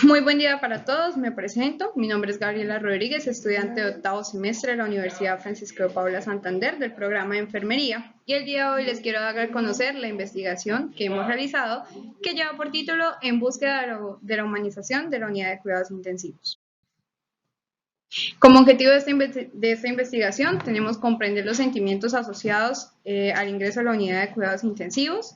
Muy buen día para todos, me presento. Mi nombre es Gabriela Rodríguez, estudiante de octavo semestre de la Universidad Francisco de Paula Santander del programa de enfermería. Y el día de hoy les quiero dar a conocer la investigación que hemos realizado que lleva por título En búsqueda de la humanización de la unidad de cuidados intensivos. Como objetivo de esta investigación tenemos comprender los sentimientos asociados al ingreso a la unidad de cuidados intensivos.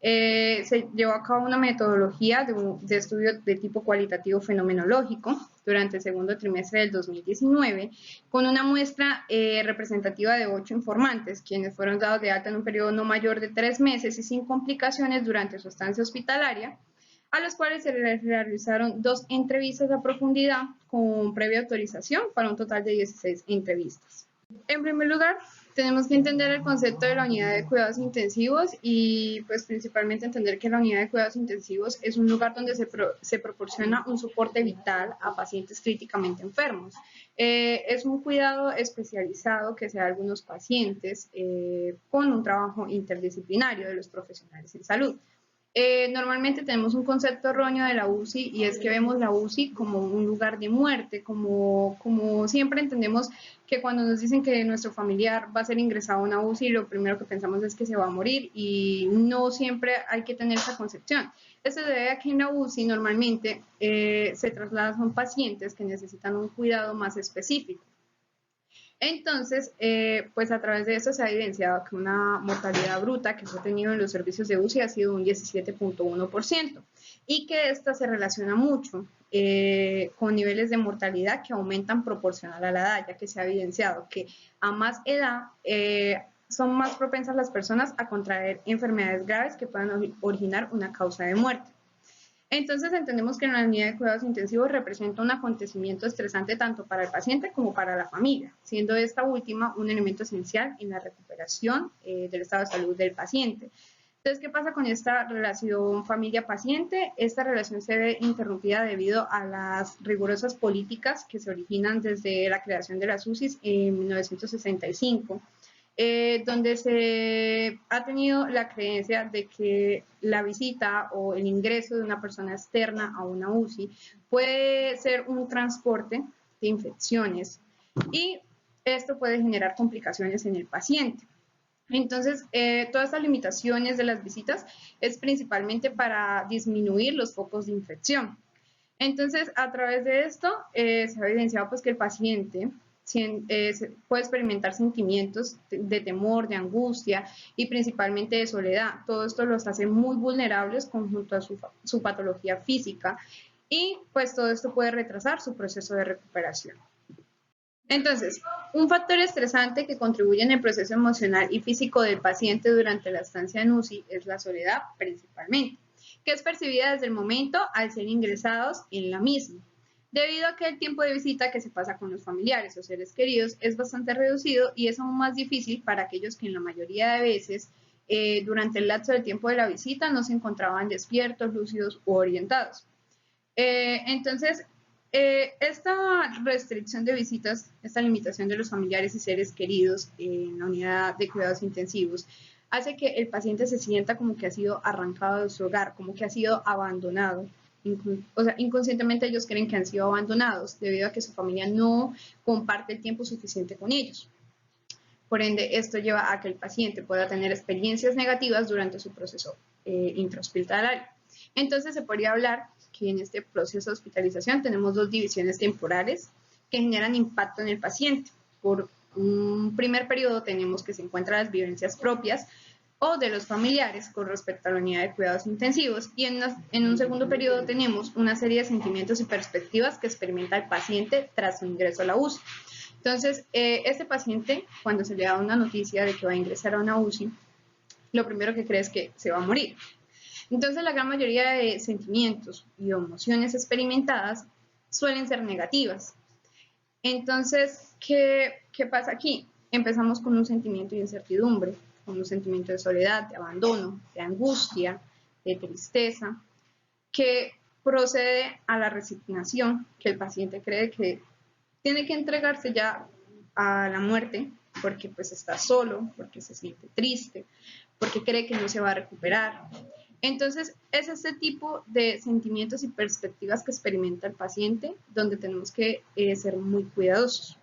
Se llevó a cabo una metodología de estudio de tipo cualitativo fenomenológico durante el segundo trimestre del 2019 con una muestra representativa de 8 informantes, quienes fueron dados de alta en un periodo no mayor de 3 meses y sin complicaciones durante su estancia hospitalaria, a los cuales se realizaron 2 entrevistas a profundidad con previa autorización para un total de 16 entrevistas. En primer lugar, tenemos que entender el concepto de la unidad de cuidados intensivos y pues principalmente entender que la unidad de cuidados intensivos es un lugar donde se proporciona un soporte vital a pacientes críticamente enfermos. Es un cuidado especializado que se da a algunos pacientes con un trabajo interdisciplinario de los profesionales en salud. Normalmente tenemos un concepto erróneo de la UCI y es que vemos la UCI como un lugar de muerte, como siempre entendemos que cuando nos dicen que nuestro familiar va a ser ingresado a una UCI, lo primero que pensamos es que se va a morir y no siempre hay que tener esa concepción. Esto se debe a que en la UCI normalmente se trasladan pacientes que necesitan un cuidado más específico. Entonces, pues a través de eso se ha evidenciado que una mortalidad bruta que se ha tenido en los servicios de UCI ha sido un 17.1% y que esta se relaciona mucho con niveles de mortalidad que aumentan proporcional a la edad, ya que se ha evidenciado que a más edad son más propensas las personas a contraer enfermedades graves que puedan originar una causa de muerte. Entonces entendemos que la unidad de cuidados intensivos representa un acontecimiento estresante tanto para el paciente como para la familia, siendo esta última un elemento esencial en la recuperación del estado de salud del paciente. Entonces, ¿qué pasa con esta relación familia-paciente? Esta relación se ve interrumpida debido a las rigurosas políticas que se originan desde la creación de las UCIs en 1965. Donde se ha tenido la creencia de que la visita o el ingreso de una persona externa a una UCI puede ser un transporte de infecciones y esto puede generar complicaciones en el paciente. Entonces, todas estas limitaciones de las visitas es principalmente para disminuir los focos de infección. Entonces, a través de esto se ha evidenciado pues, que el paciente puede experimentar sentimientos de temor, de angustia y principalmente de soledad. Todo esto los hace muy vulnerables conjunto a su patología física y pues todo esto puede retrasar su proceso de recuperación. Entonces, un factor estresante que contribuye en el proceso emocional y físico del paciente durante la estancia en UCI es la soledad principalmente, que es percibida desde el momento al ser ingresados en la misma, debido a que el tiempo de visita que se pasa con los familiares o seres queridos es bastante reducido y es aún más difícil para aquellos que en la mayoría de veces durante el lapso del tiempo de la visita no se encontraban despiertos, lúcidos u orientados. Entonces, esta restricción de visitas, esta limitación de los familiares y seres queridos en la unidad de cuidados intensivos, hace que el paciente se sienta como que ha sido arrancado de su hogar, como que ha sido abandonado. O sea, inconscientemente ellos creen que han sido abandonados debido a que su familia no comparte el tiempo suficiente con ellos. Por ende, esto lleva a que el paciente pueda tener experiencias negativas durante su proceso intrahospitalario. Entonces, se podría hablar que en este proceso de hospitalización tenemos 2 divisiones temporales que generan impacto en el paciente. Por un primer periodo tenemos que se encuentran las vivencias propias o de los familiares con respecto a la unidad de cuidados intensivos y en un segundo periodo tenemos una serie de sentimientos y perspectivas que experimenta el paciente tras su ingreso a la UCI. Entonces, este paciente, cuando se le da una noticia de que va a ingresar a una UCI, lo primero que cree es que se va a morir. Entonces, la gran mayoría de sentimientos y emociones experimentadas suelen ser negativas. Entonces, ¿qué pasa aquí? Empezamos con un sentimiento de incertidumbre, con un sentimiento de soledad, de abandono, de angustia, de tristeza, que procede a la resignación, que el paciente cree que tiene que entregarse ya a la muerte porque pues está solo, porque se siente triste, porque cree que no se va a recuperar. Entonces, es este tipo de sentimientos y perspectivas que experimenta el paciente donde tenemos que ser muy cuidadosos.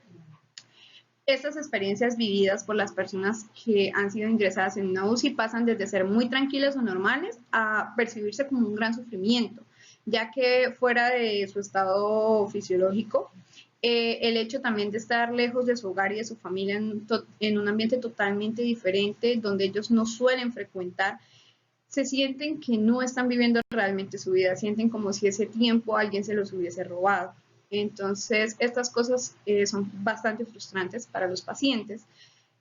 Estas experiencias vividas por las personas que han sido ingresadas en una UCI pasan desde ser muy tranquilas o normales a percibirse como un gran sufrimiento, ya que fuera de su estado fisiológico, el hecho también de estar lejos de su hogar y de su familia en un ambiente totalmente diferente, donde ellos no suelen frecuentar, se sienten que no están viviendo realmente su vida, sienten como si ese tiempo alguien se los hubiese robado. Entonces, estas cosas son bastante frustrantes para los pacientes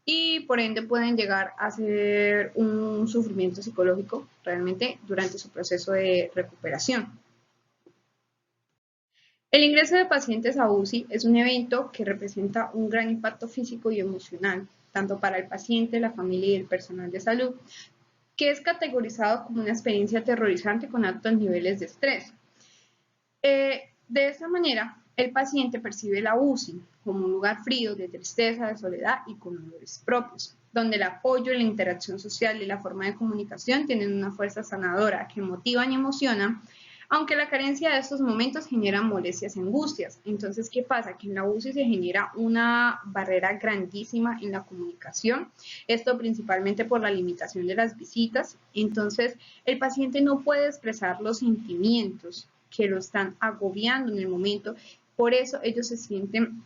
y por ende pueden llegar a ser un sufrimiento psicológico realmente durante su proceso de recuperación. El ingreso de pacientes a UCI es un evento que representa un gran impacto físico y emocional, tanto para el paciente, la familia y el personal de salud, que es categorizado como una experiencia aterrorizante con altos niveles de estrés. De esta manera, el paciente percibe la UCI como un lugar frío, de tristeza, de soledad y con olores propios, donde el apoyo, la interacción social y la forma de comunicación tienen una fuerza sanadora que motivan y emocionan, aunque la carencia de estos momentos genera molestias y angustias. Entonces, ¿qué pasa? Que en la UCI se genera una barrera grandísima en la comunicación, esto principalmente por la limitación de las visitas. Entonces, el paciente no puede expresar los sentimientos que lo están agobiando en el momento, por eso ellos se sienten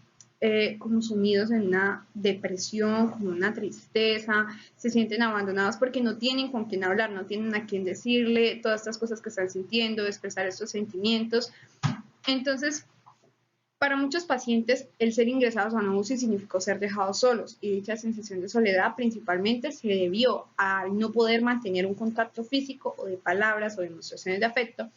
como sumidos en una depresión, como una tristeza, se sienten abandonados porque no tienen con quién hablar, no tienen a quién decirle todas estas cosas que están sintiendo, expresar estos sentimientos. Entonces, para muchos pacientes, el ser ingresados a una UCI significó ser dejados solos y dicha sensación de soledad principalmente se debió al no poder mantener un contacto físico o de palabras o demostraciones de afecto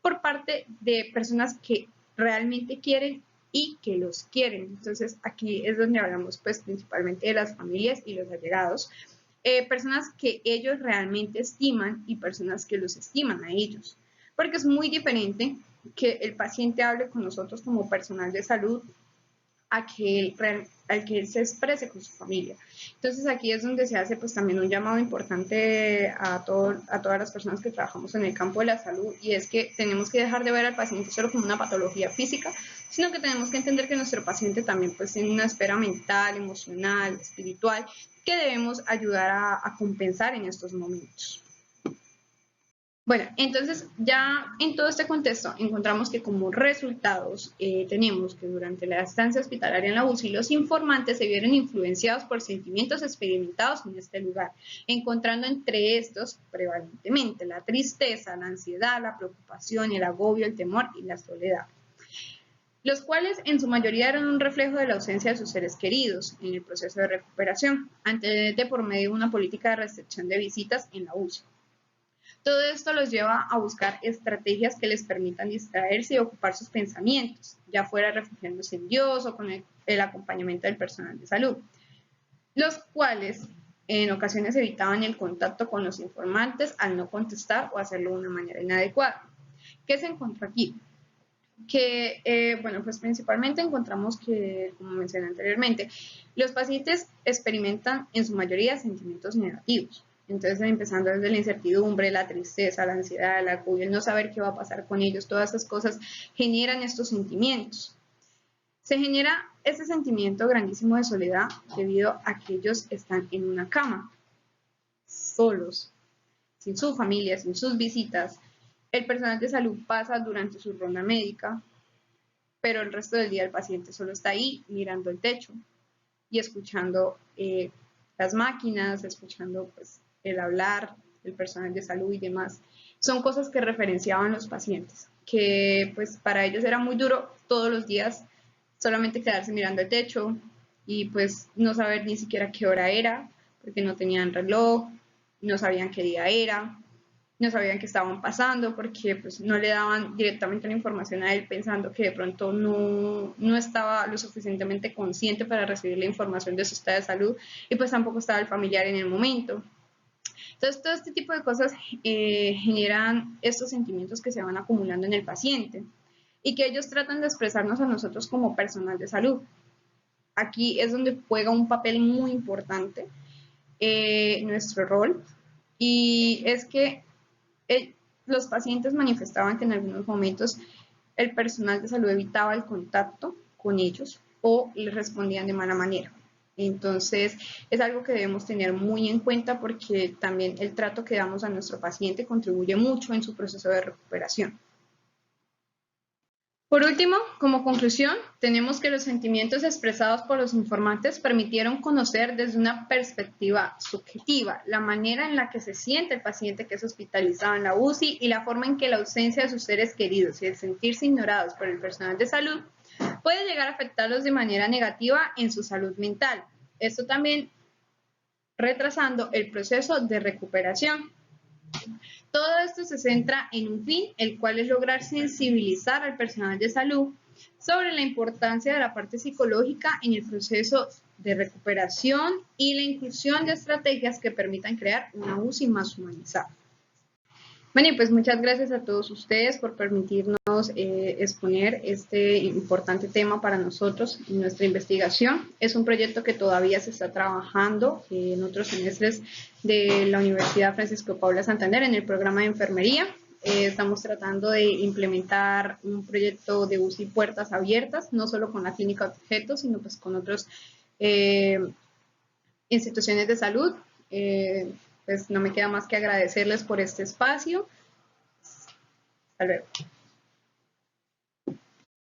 por parte de personas que realmente quieren y que los quieren. Entonces, aquí es donde hablamos pues principalmente de las familias y los allegados, personas que ellos realmente estiman y personas que los estiman a ellos, porque es muy diferente que el paciente hable con nosotros como personal de salud al que él se exprese con su familia. Entonces aquí es donde se hace pues también un llamado importante a todas las personas que trabajamos en el campo de la salud, y es que tenemos que dejar de ver al paciente solo como una patología física, sino que tenemos que entender que nuestro paciente también pues tiene una esfera mental, emocional, espiritual, que debemos ayudar a compensar en estos momentos. Bueno, entonces ya en todo este contexto encontramos que como resultados tenemos que durante la estancia hospitalaria en la UCI los informantes se vieron influenciados por sentimientos experimentados en este lugar, encontrando entre estos prevalentemente la tristeza, la ansiedad, la preocupación, el agobio, el temor y la soledad, los cuales en su mayoría eran un reflejo de la ausencia de sus seres queridos en el proceso de recuperación, ante por medio de una política de restricción de visitas en la UCI. Todo esto los lleva a buscar estrategias que les permitan distraerse y ocupar sus pensamientos, ya fuera refugiándose en Dios o con el acompañamiento del personal de salud, los cuales en ocasiones evitaban el contacto con los informantes al no contestar o hacerlo de una manera inadecuada. ¿Qué se encontró aquí? Que, bueno, pues principalmente encontramos que, como mencioné anteriormente, los pacientes experimentan en su mayoría sentimientos negativos. Entonces, empezando desde la incertidumbre, la tristeza, la ansiedad, el agobio, el no saber qué va a pasar con ellos, todas esas cosas generan estos sentimientos. Se genera ese sentimiento grandísimo de soledad debido a que ellos están en una cama, solos, sin su familia, sin sus visitas. El personal de salud pasa durante su ronda médica, pero el resto del día el paciente solo está ahí mirando el techo y escuchando las máquinas, escuchando pues, el hablar del personal de salud y demás. Son cosas que referenciaban los pacientes, que pues para ellos era muy duro todos los días solamente quedarse mirando el techo y pues no saber ni siquiera qué hora era, porque no tenían reloj, no sabían qué día era, no sabían qué estaban pasando porque pues, no le daban directamente la información a él pensando que de pronto no estaba lo suficientemente consciente para recibir la información de su estado de salud y pues tampoco estaba el familiar en el momento. Entonces todo este tipo de cosas generan estos sentimientos que se van acumulando en el paciente y que ellos tratan de expresarnos a nosotros como personal de salud. Aquí es donde juega un papel muy importante nuestro rol, y es que Los pacientes manifestaban que en algunos momentos el personal de salud evitaba el contacto con ellos o les respondían de mala manera. Entonces, es algo que debemos tener muy en cuenta porque también el trato que damos a nuestro paciente contribuye mucho en su proceso de recuperación. Por último, como conclusión, tenemos que los sentimientos expresados por los informantes permitieron conocer desde una perspectiva subjetiva la manera en la que se siente el paciente que es hospitalizado en la UCI y la forma en que la ausencia de sus seres queridos y el sentirse ignorados por el personal de salud puede llegar a afectarlos de manera negativa en su salud mental. Esto también retrasando el proceso de recuperación. Todo esto se centra en un fin, el cual es lograr sensibilizar al personal de salud sobre la importancia de la parte psicológica en el proceso de recuperación y la inclusión de estrategias que permitan crear una UCI más humanizada. Bueno, y pues muchas gracias a todos ustedes por permitirnos exponer este importante tema para nosotros en nuestra investigación. Es un proyecto que todavía se está trabajando en otros semestres de la Universidad Francisco Paula Santander en el programa de enfermería. Estamos tratando de implementar un proyecto de UCI puertas abiertas, no solo con la clínica de objetos, sino pues con otras instituciones de salud. Pues no me queda más que agradecerles por este espacio. Hasta luego.